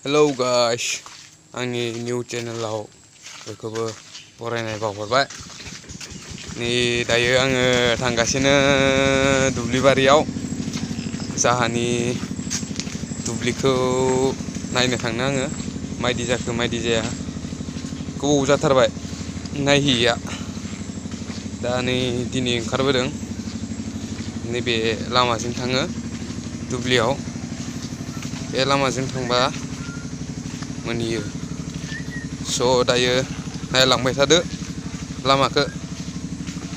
Hello guys आंनि new चेनेलाव बयखौबो बरायनाय बावहरबाय। नै दायो आङो थांगासिनो दुब्लिबारियाव जाहानि दुब्लिखौ नायनो थांनो आङो मायदि जाखो मायदि जाया गोबाव जाथारबाय नायहैया। दा नै दिनै ओंखारबोदों नैबे लामाजों थाङो दुब्लियाव। बे लामाजों थांबा मोनहैयो। स' दायो नायलांबाय थादो लामाखौ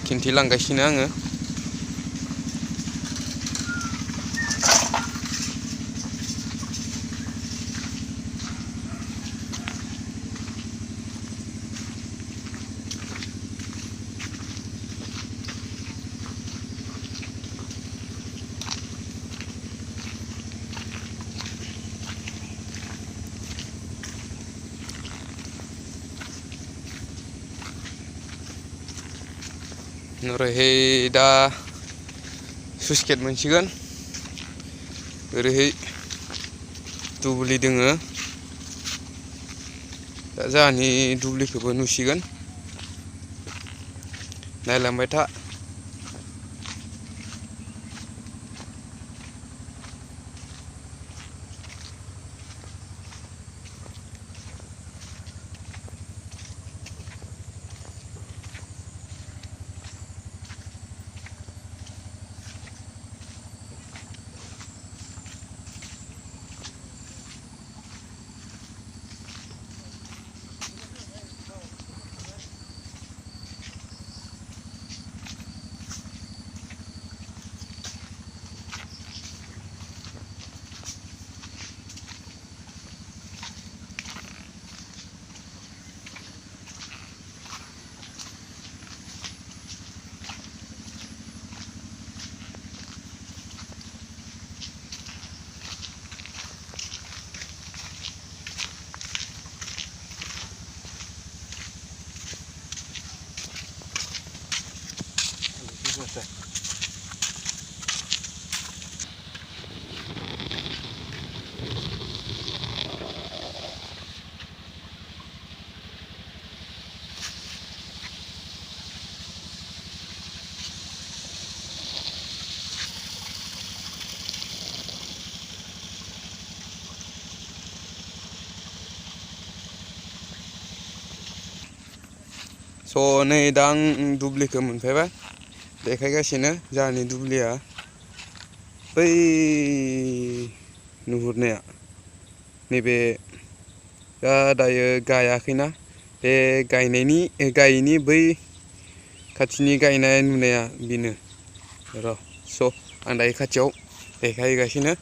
खिन्थिलांगासिनो आङो। ओरैहाय दा स्लुइस गेट मोनसिगोन। ओरैहाय दुब्लि दोङो। दा जाहानि दुब्लिखौबो नुसिगोन नायलांबाय था। स' नै दा आं दुब्लिखौ मोनफैबाय देखायगासिनो जाहानि दुब्लिया बै नुहुरनाया नैबे दायो गायाखैना बे गायैनि बै खाथिनि गायनाय नुनाया बेनो र'। स' आं दायो खाथियाव देखायहैगासिनो।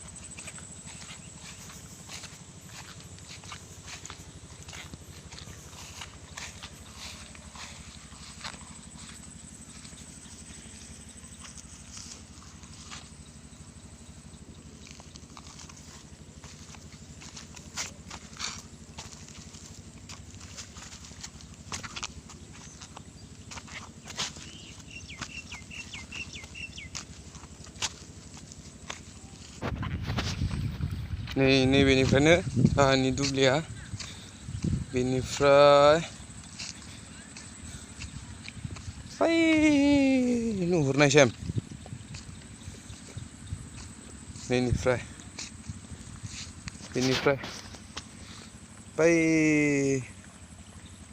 नैबेनिफ्रायनो जाहानि दुब्लिया बेनिफ्राय बै नुहुरनायसिम बेनिफ्राय बै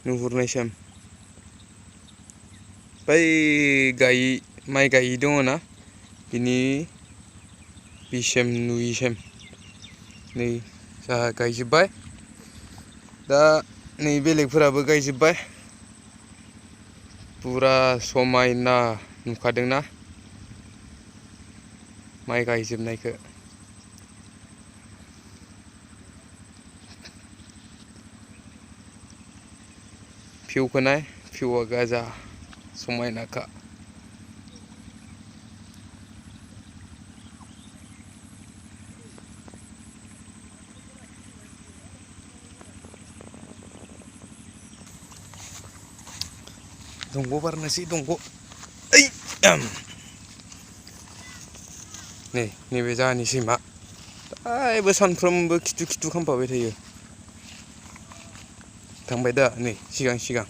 नुहुरनायसिम बै माइ गायि दङ ना बिनि बिसिम नुयिसिम नै जाहा गायजोब्बाय। दा नै बेलेगफोराबो गायजोब्बाय। पुरा समायना नुखादोंना माइ गायजोबनायखौ। भिउखौ नाय, भिउआ गाजा समायनाखा। दंग' बारनोसै दंग'। ओइ नैबे जाहानि सैमा दायबो सानफ्रोमबो खिथु खालामफाबाय थायो। थांबाय दा नै सिगां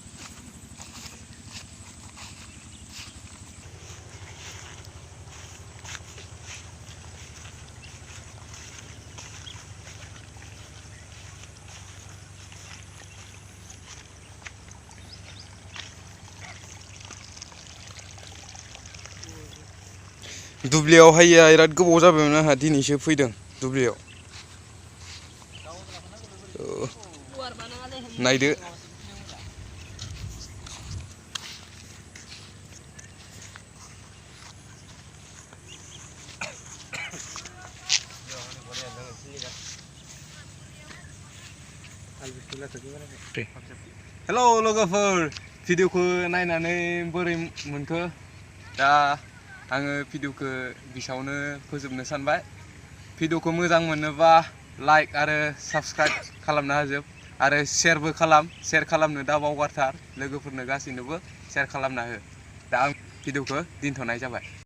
दुब्लियावहाय बिराद गोबाव जाबायमोन आंहा दिनैसो फैदों दुब्लियाव नायदो हेलौ लोगोफोर भिडिअखौ नायनानै बोरै मोनखो दा आङो भिडिअखौ बिसावनो फोजोबनो सानबाय भिडिअखौ मोजां मोनोबा लाइक आरो साबस्क्राइब खालामना होजोब आरो शेयार खालामनो दा बावगारथार लोगोफोरनो गासैनोबो शेयार खालामना हो दा आं भिडिअखौ दोनथ'नाय जाबाय।